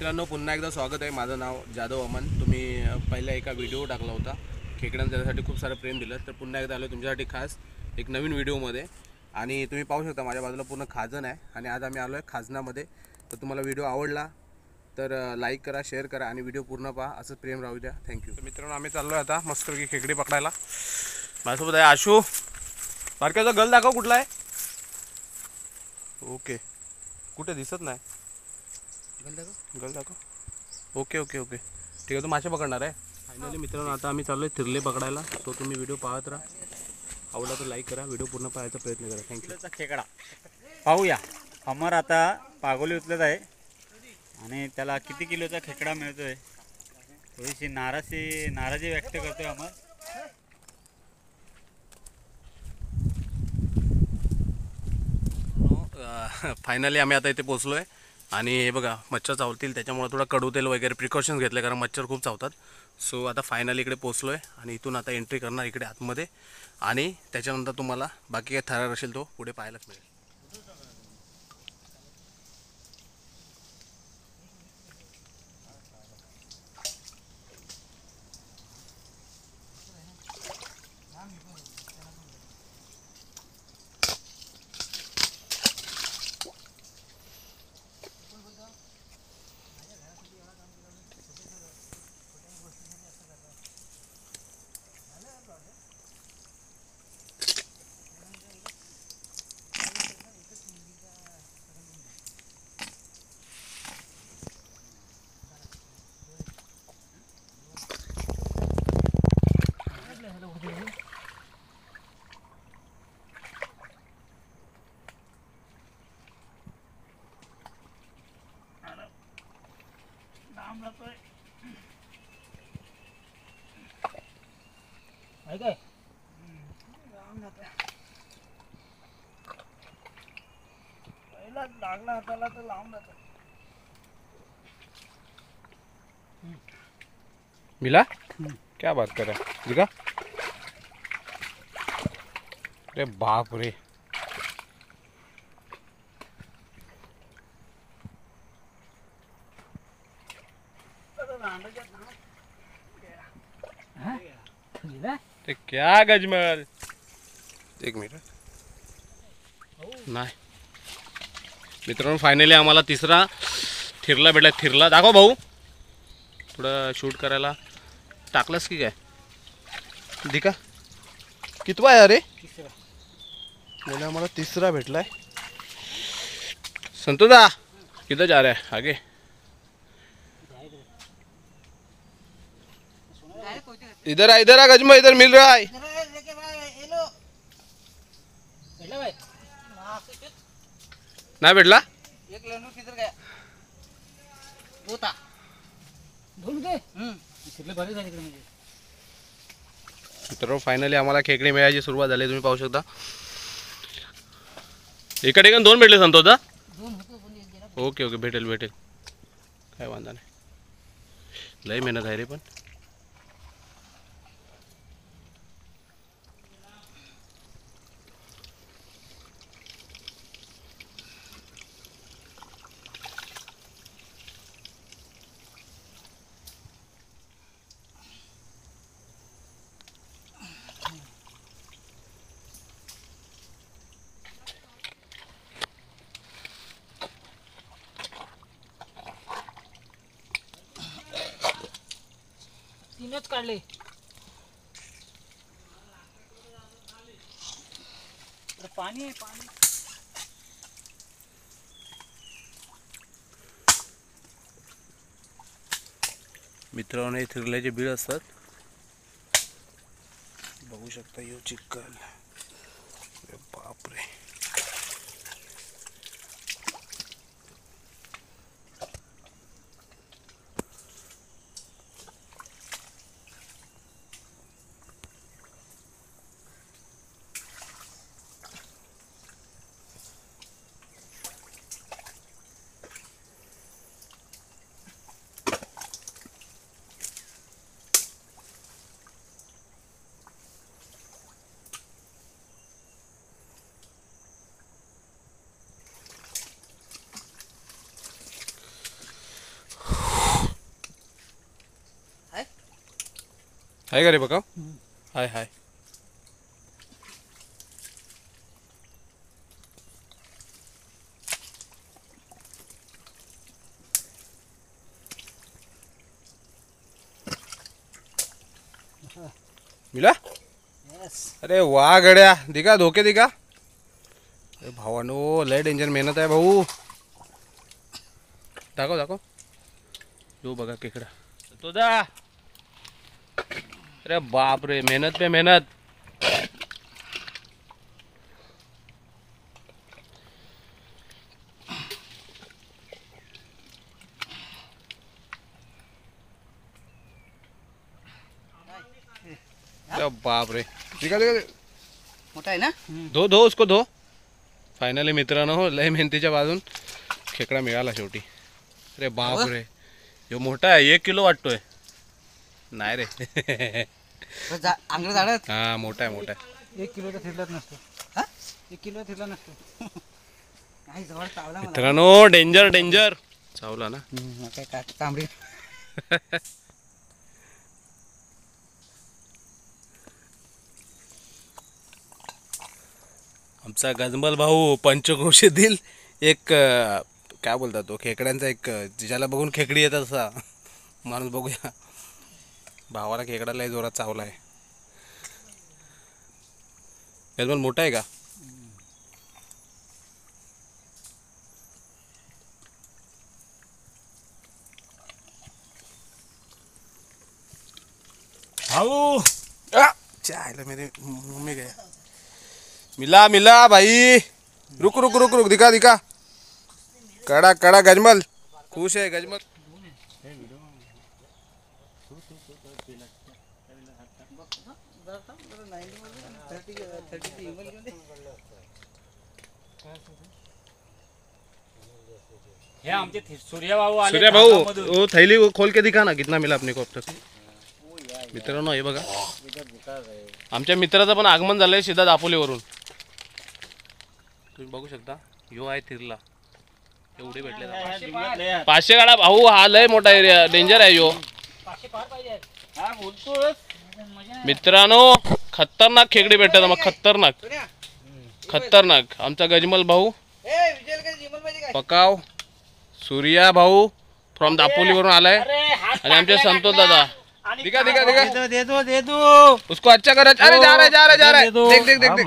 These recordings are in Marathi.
मित्रांनो पुन्हा एकदा स्वागत आहे। माझं नाव जाधव अमन। तुम्ही पहिला एका व्हिडिओ टाकला होता, खेकड्यांना त्यासाठी खूप सारं प्रेम दिलं, तर पुन्हा एकदा आलो तुमच्यासाठी खास एक नवीन व्हिडिओमध्ये। आणि तुम्ही पाहू शकता माझ्या बाजूला पूर्ण खाजन आहे आणि आज आम्ही आलो आहे खाजनामध्ये। तर तुम्हाला व्हिडिओ आवडला तर लाईक करा, शेअर करा आणि व्हिडिओ पूर्ण पहा, असं प्रेम राहू द्या। थँक्यू। तर मित्रांनो आम्ही चाललो आहे आता मस्तपैकी खेकडी पकडायला। माझ्यासोबत आहे आशू। बारक्याचा गल दाखव कुठला आहे। ओके, कुठे दिसत नाही। गल दाखव। ओके ओके ओके ठीक आहे, तू मासे पकडणार आहे। फायनली मित्रांनो आता आम्ही चाललो आहे तिरले पकडायला। तो तुम्ही व्हिडिओ पाहत राहा, आवडला तर लाईक करा, व्हिडिओ पूर्ण पाहायचा प्रयत्न करा। थँक्यू। खेकडा पाहूया। अमर आता पागोली उचलत आहे आणि त्याला किती किलोचा खेकडा मिळतोय थोडीशी नाराजी व्यक्त करतोय अमर। फायनली आम्ही आता इथे पोहोचलो आहे आणि हे बघा मच्छर चावतील त्याच्यामुळे थोडा कडू तेल वगैरे प्रिकॉशन्स घेतले, कारण मच्छर खूप चावतात। सो आता फायनली इकडे पोहोचलो आहे आणि इथून आता एंट्री करणार इकडे आतमध्ये आणि त्याच्यानंतर तुम्हाला बाकी काय थरार असेल तो पुढे पाहायलाच मिळेल। लागला हाताला तर लांब जातो। मिला क्या बात कर रहा है दिखा। अरे बाप रे, ते क्या गजमल। एक मिनिट नाही मित्रांनो, फायनली आम्हाला तिसरा थिरला भेटला। थिरला दाखव भाऊ, थोडं शूट करायला टाकलंस की काय। दिका कितवा आहे अरे, मैंने हमारा तीसरा भेटला है। संतोदा किधर जा रहा है आगे। इधर आ गजमा, इधर मिल रहा है। नाही भेटला। एक लेनू किधर गया होता ढूंढ के कितले बरे झाले इकडे। म्हणजे मित्रांनो फायनली आम्हाला खेकडी मिळायची सुरुवात झाली, तुम्ही पाहू शकता। एका ठिकाणी दोन भेटले संतोषदा। ओके ओके भेटेल भेटेल, काय वांधा नाही। लय मेहनत आहे रे पण। तीनच काढले। पाणी आहे पाणी। मित्रांनो हे थिरल्याचे बीळ असतात, बघू शकता। यो चिकल, बापरे। आहे का रे बघा? हाय हाय. मिला? अरे वा गड्या, दिका धोके दिका. अरे भावानो लय डेंजर मेहनत आहे भाऊ. दाखव दाखव. जो बघा खेकडा तो जा. अरे बाप रे, मेहनत पे मेहनत. अरे बाप रे, दिखा दिखा. मोठा आहे ना? धो धो उसको धो. फायनली मित्रांनो लय मेहनतीच्या बाजून खेकडा मिळाला शेवटी. अरे बाप रे, ह्यो मोठा आहे, 1 किलो वाटतोय. नाही रे. अंगड झाडत हा मोठा आहे मोठा आहे. 1 किलोचा थिरलाच नसतो. हा? 1 किलो थिरला नसतो. काही जवळ चावला मला. मित्रांनो डेंजर डेंजर चावला ना. काय तांबडी. आमचा गजमल भाऊ पंचक्रोशीतील एक काय बोलतात तो खेकड्यांचा एक ज्याला बघून खेकडी येतात असा माणूस. बघूया भावाला खेकडा लय जोरात चावला आहे. गजमल मोठा आहे का? भाऊ चायला मेरे मुंह में गया. मिला मिला भाई. रुक रुक रुक रुक. दिखा दिखा. कड़ा कड़ा गजमल. खुश है गजमल. हे आमचे सूर्या भाऊ आले. सूर्या भाऊ धागामधून. वो थैली वो खोल के दिखा ना कितना मिला अपने को अब तक. मित्रांनो हे बघा आमच्या मित्राचं पण आगमन झालंय सीधा दापोलीवरून. तुम्ही बघू शकता यो आहे थिरला. एवढे भेटले 500 गाडा भाऊ. हा लय मोठा एरिया डेंजर आहे यो. मित्रांनो खतरनाक खेकडे भेटतात मग. खतरनाक खतरनाक. आमचा गजमल भाऊ पकाव. सूर्या भाऊ फ्रॉम दापोलीवरून आलाय. आणि आमचे संतोष दादा. दिखा दिखा दिखा. दे दो. उसको अच्छा कर. अरे जा रहा है जा रहा है जा रहा है. देख देख देख देख.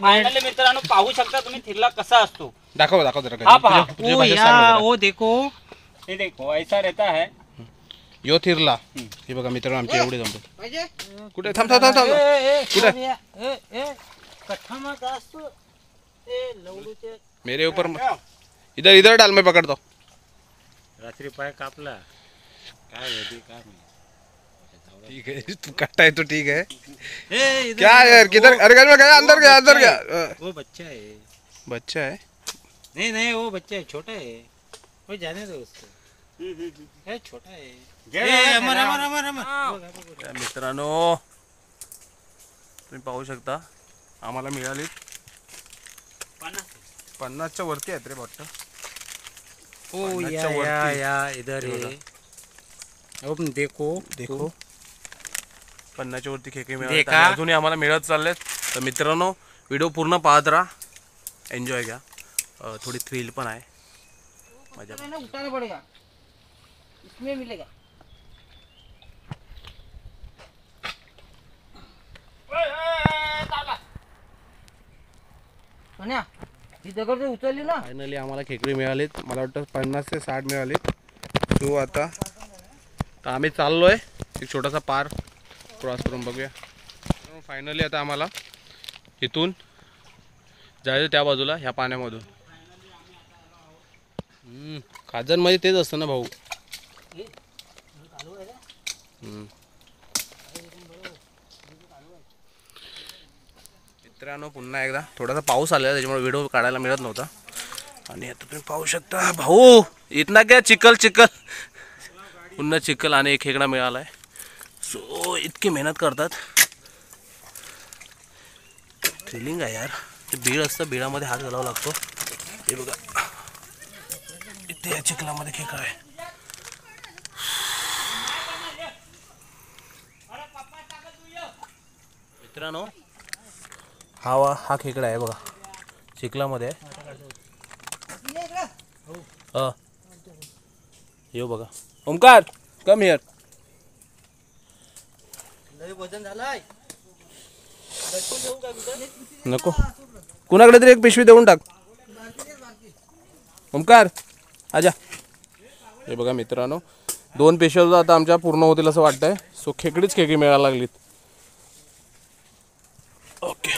फायनली मित्रांनो पाहू शकता तुम्ही थिरला कसा असतो. दाखव दाखव जरा. हा पहा. तुझ्या भाषेत सांग जरा. वो देखो. ये देखो ऐसा रहता है. यो थिरला. हे बघा मित्रांनो आमचे एवढे जमतो. कुठे थांब थांब थांब थांब. कुठे मेरे ऊपर इधर इधर डाल मैं पकड़ता हूँ. रात्री पाय कापला काय होती काय ठीक है तू काटता है तो ठीक है. क्या यार किधर. अरे गजमल गया अंदर गया अंदर गया. वो बच्चा है. बच्चा है. नहीं नहीं वो बच्चा है छोटा है. वो जाने दो उसको. है छोटा है. अमर अमर अमर अमर. मित्रांनो तुम्ही पाहू शकता आम्हाला मिळाली 50च्या वरती आहेत रे वाटतं. ओ 50च्या वरती. या इधर है. अब देखो देखो 50च्या वरती खेकडे मिळाले. देखा. अजूनही आम्हाला मिळत चाललेत. तर मित्रांनो व्हिडिओ पूर्ण पाहत राहा. एन्जॉय घ्या. थोडी थ्रिल पण आहे. मजा पण. उठाना पडेगा. इसमें मिलेगा. सोन्या ही दगड उचलली ना. फायनली आम्हाला खेकडे मिळालीत. मला वाटतं 50 ते 60 मिळालीत. सो आता तर आम्ही चाललोय एक छोटासा पार क्रॉस करून बघूया. फायनली आता आम्हाला इथून जायचं त्या बाजूला ह्या पाण्यामधून. खाजनमध्ये तेच असतं ना भाऊ. मित्रांनो पुन्हा एकदा थोडासा पाऊस आलेला त्याच्यामुळे व्हिडिओ काढायला मिळत नव्हता. आणि आता तुम्ही पाहू शकता भाऊ इतना क्या चिखल चिखल. पुन्हा चिखल आणि एक खेकडा मिळालाय. सो इतकी मेहनत करतात. थ्रिलिंग आहे यार. ते बीळ असतं बिळामध्ये हात घालावा लागतो. हे बघा इथे या चिखलामध्ये खेकडा आहे. मित्रांनो हा खेकडा आहे बघा, चिखलामध्ये आहे. येऊ बघा. Omkar come here. वजन झालाय. नको, कुणाकडे तरी एक पिशवी देऊन टाक. ओमकार आजा. हे बघा मित्रांनो, 2 पिशव्या आता आमच्या पूर्ण होतील असं वाटतंय. सो खेकडीच खेकडी मिळायला लागलीत. ओके.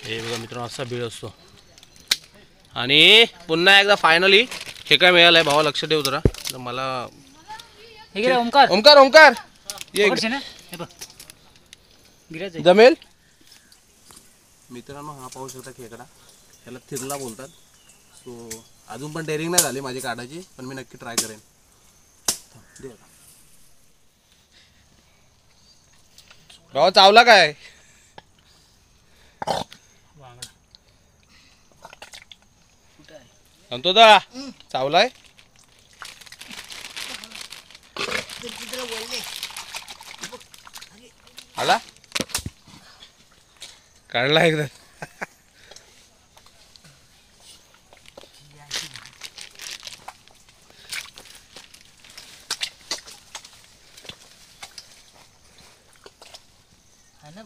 हे बघा मित्रांनो, असा बीळ असतो. आणि पुन्हा एकदा फायनली खेकडा मिळालाय. भावा लक्ष ठेव जरा. तर मला ओमकार ओमकार ओमकार ये जमेल. मित्रांनो हा पाहू शकता खेकडा, त्याला थिरला बोलतात. सो अजून पण डेअरिंग नाही झाली माझी काढायची, पण मी नक्की ट्राय करेन. भावा चावला काय? सांगतो दा चावलाय. आला काढला एकदा.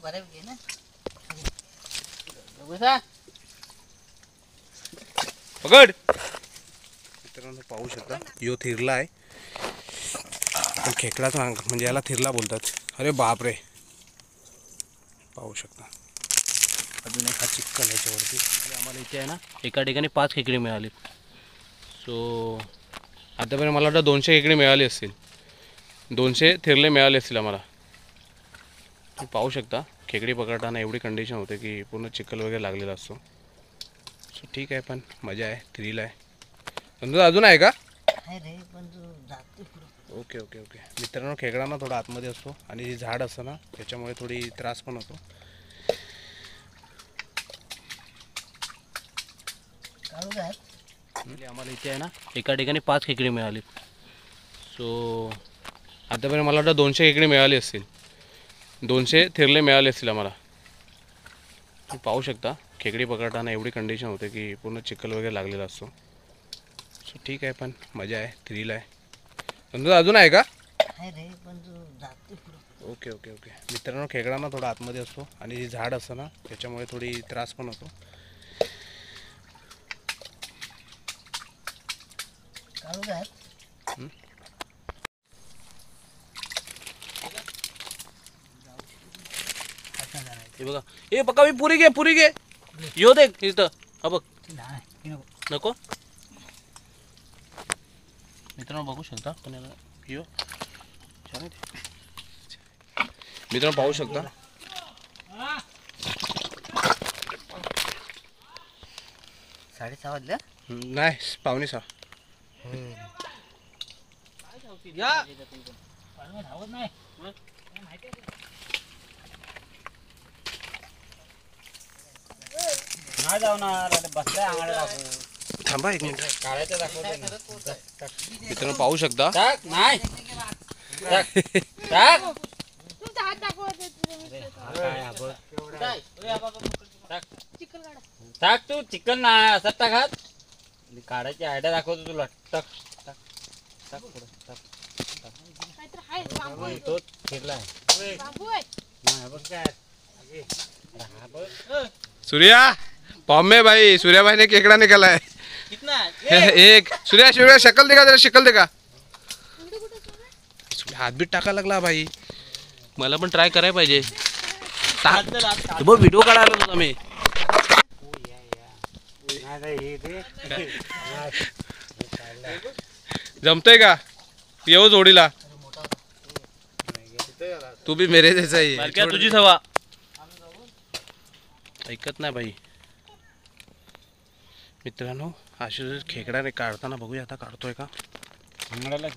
बऱ्यापैकी ना. पकड. मित्रांनो पाहू शकता, यो थिरला आहे. पण खेकडाच म्हणजे याला थिरला बोलतात. अरे बापरे, पाहू शकता. अजून एक हा चिक्कल याच्यावरती. आम्हाला इथे आहे ना एका ठिकाणी 5 खेकडी मिळाली. सो आतापर्यंत मला वाटतं 200 खेकडी मिळाली असतील. 200 थिरले मिळाले असतील आम्हाला. तुम्ही पाहू शकता खेकडी पकडताना एवढी कंडिशन होते की पूर्ण चिखल वगैरे लागलेला असतो. सो ठीक आहे, पण मजा आहे, थ्रिल आहे. समजा अजून आहे का? Okay okay okay. मित्रांनो खेकडा ना थोडा आतमध्ये असतो आणि जे झाड असतं ना त्याच्यामुळे थोडी त्रास पण होतो. आम्हाला इथे आहे ना एका ठिकाणी 5 खेकडी मिळाली. सो आतापर्यंत मला वाटतं 200 खेकडी मिळाली असतील. 200 थिरले मिळाले असतील आम्हाला. तुम्ही पाहू शकता खेकडी पकडताना एवढी कंडिशन होते की पूर्ण चिखल वगैरे लागलेला असतो. सो ठीक आहे, पण मजा आहे, थ्रिल आहे. समजा अजून आहे का? Okay okay okay. मित्रांनो खेकडा ना थोडा आतमध्ये असतो आणि जे झाड असतं ना त्याच्यामुळे थोडी त्रास पण होतो. हे बघा, ए पक्का मी पुरी घे. यो देख इथं. हा बघ. नको. मित्रांनो बघू शकता, पण याला यो छान आहे ते. मित्रांनो पाहू शकता. साडेसहा वाजल्या. नाही 5:45. नाही जाणार बसलाय आंगडा दाखवू. थांबा एक मिनिट. काढायचं दाखवतो. मित्रांनो पाहू शकता. नाही टाक. तुमचा हात दाखवा. टाक तू चिकन नाही असं टाकात. काढायची आयडिया दाखवतो तुला. टक टक टाक पुढे टाक. काहीतरी आहे बाबू आहे तो फिरलाय. बाबू आहे. नाही बघ काय. सूर्या पॉम्मे भाई, सूर्या भाई ने केकड़ा निकाला है. एक सूर्या शक्ल देखा, जरा शक्ल देखा. हात बीत टाका लागला भाई. मला पण ट्राय करायला पाहिजे. व्हिडिओ काढायला होता मी. जमतंय का? येऊ जोडीला. तू भी मेरे जैसा ही है. तुझी हवा ऐकत नाही भाई. मित्रांनो अशी खेकडाने काढताना बघूया, आता काढतोय का. आंगडाला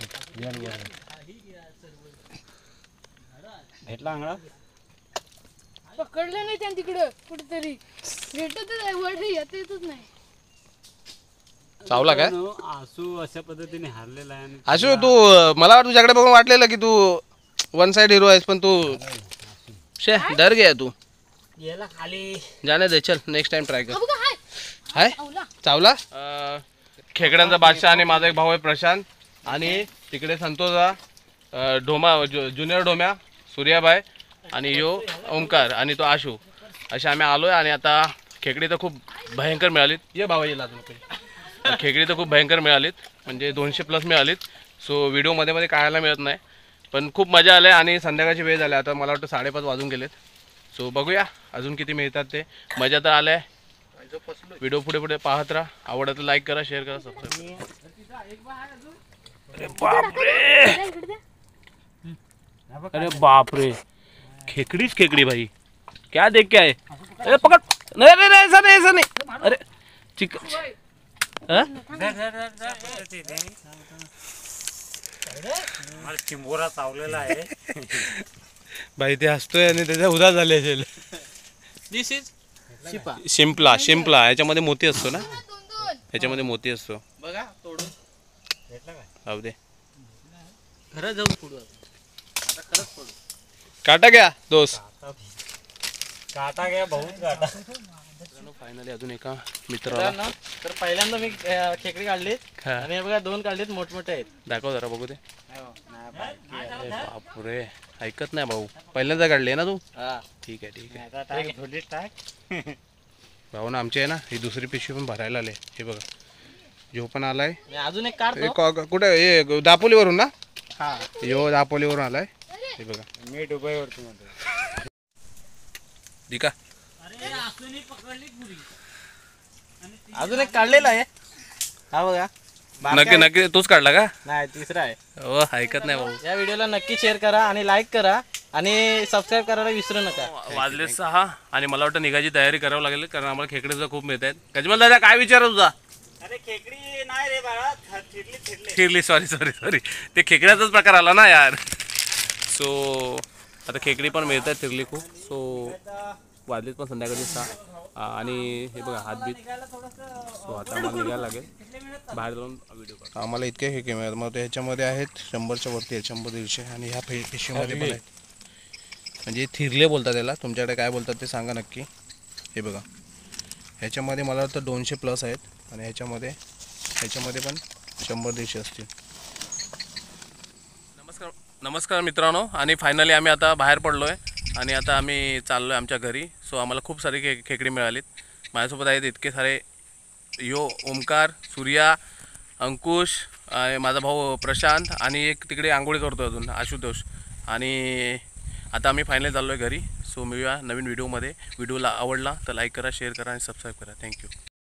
भेटला आंगडा. पकडलं नाही त्यांनी तिकडं कुठेतरी. भेटतच आहे वर येतच नाही. चावला काय आसू अशा पद्धतीने हारलेला आहे आणि आशू तू मला वाटतं तुझ्याकडे बघून वाटलेलं की तू वन साइड हिरो आहेस पण तू शे डर गया तू याला खाली जाने दे चल नेक्स्ट टाइम ट्राय कर बघा हाय हाय चावला. चावला खेकड्यांचा बादशाह आणि माझा एक भाऊ आहे प्रशांत आणि तिकडे संतोषा डोमा ज्युनियर डोम्या सूर्याबाई आणि यो ओमकार आणि तो आशू असे आम्ही आलोय आणि आता खेकडी तर खूप भयंकर मिळालीत ये भावा येईल अजून खेकडी तर खूप भयंकर मिळालीत म्हणजे 200+ मिळालीत सो व्हिडिओमध्ये मध्ये काढायला मिळत नाही पण खूप मजा आली आणि संध्याकाळची वेळ झाली आता मला वाटतं 5:30 वाजून गेलेत सो बघूया अजून किती मिळतात ते मजा तर आल्या व्हिडिओ पुढे पुढे पाहत राहा आवडत तर लाईक करा शेअर करा सबस्क्राईब अरे बाप रे खेकडीच खेकडी भाई क्या देख के आए अरे पकड़ नहीं नहीं नहीं, ऐसा नहीं अरे चिकन चिंबोरा चावलेला आहे भाई ते हसतोय आणि त्याच्या उदास झाले असेल दिस इज शिपा शिंपला शिंपला याच्यामध्ये मोती असतो ना याच्यामध्ये मोती असतो बघा तोडून राहू दे खरं जाऊन फोडू आता खरंच फोडू काटा घ्या दोस्त काटा घ्या बहुत काटा फायनली अजून एका मित्राला तर पहिल्यांदा मी खेकडी काढलीत हा. आणि हे बघा 2 काढलीत मोठमोठे आहेत दाखव जरा बघू दे अरे बापरे ऐकत नाही भाऊ पहिल्यांदा काढले ना तू हा ठीक आहे टाक भाऊ ना आमची आहे ना ही दुसरी पिशवी पण भरायला आले हे बघा जो पण आलाय मी अजून एक काढतो कुठे हे दापोलीवरून ना हा यो दापोलीवरून आलाय हे बघा मी दुबईवरती म्हणतो दिका अजून एक काढलेला आहे हा बघा बारका नक्की आहे. नक्की तूच काढला का नाही तिसरा आहे हो ऐकत नाही भाऊ या व्हिडिओला नक्की शेअर करा आणि लाईक करा आणि सबस्क्राईब करायला विसरू नका वाजले 6 आणि मला वाटतं निघायची तयारी करावं लागेल कारण आम्हाला खेकडे सुद्धा खूप मिळत आहेत गजमल दादा काय विचार तुझा अरे खेकडी नाही रे बाळा थिरली फिरली सॉरी ते खेकड्याचाच प्रकार आला ना यार सो आता खेकडी पण मिळत आहेत फिरली खूप सो वाजलीत पण संध्याकाळी 6 आणि हे बघा हातबीत सो आता आम्हाला निघायला लागेल बाहेर जाऊन व्हिडिओ आम्हाला इतके खेकडे मिळतात मग ह्याच्यामध्ये आहेत 100च्या वरती आहेत 100-150 आणि ह्या पिशवीमध्ये पण आहेत म्हणजे थिरले बोलतात त्याला तुमच्याकडे काय बोलतात ते सांगा नक्की हे बघा ह्याच्यामध्ये मला वाटतं 200+ आहेत आणि ह्याच्यामध्ये पण 100-150 असतील नमस्कार मित्रांनो आणि फायनली आम्ही आता बाहेर पडलो आहे आणि आता आम्ही चाललो आहे आमच्या घरी सो आम्हाला खूप सारी खेकडी मिळालीत माझ्यासोबत आहेत इतके सारे यो ओमकार सूर्या अंकुश माझा भाऊ प्रशांत आणि एक तिकडे आंघोळी करतो अजून आशुतोष आणि आता आम्ही फायनली चाललो आहे घरी सो मिळूया नवीन व्हिडिओमध्ये व्हिडिओला आवडला तर लाईक करा शेअर करा आणि सबस्क्राईब करा थँक्यू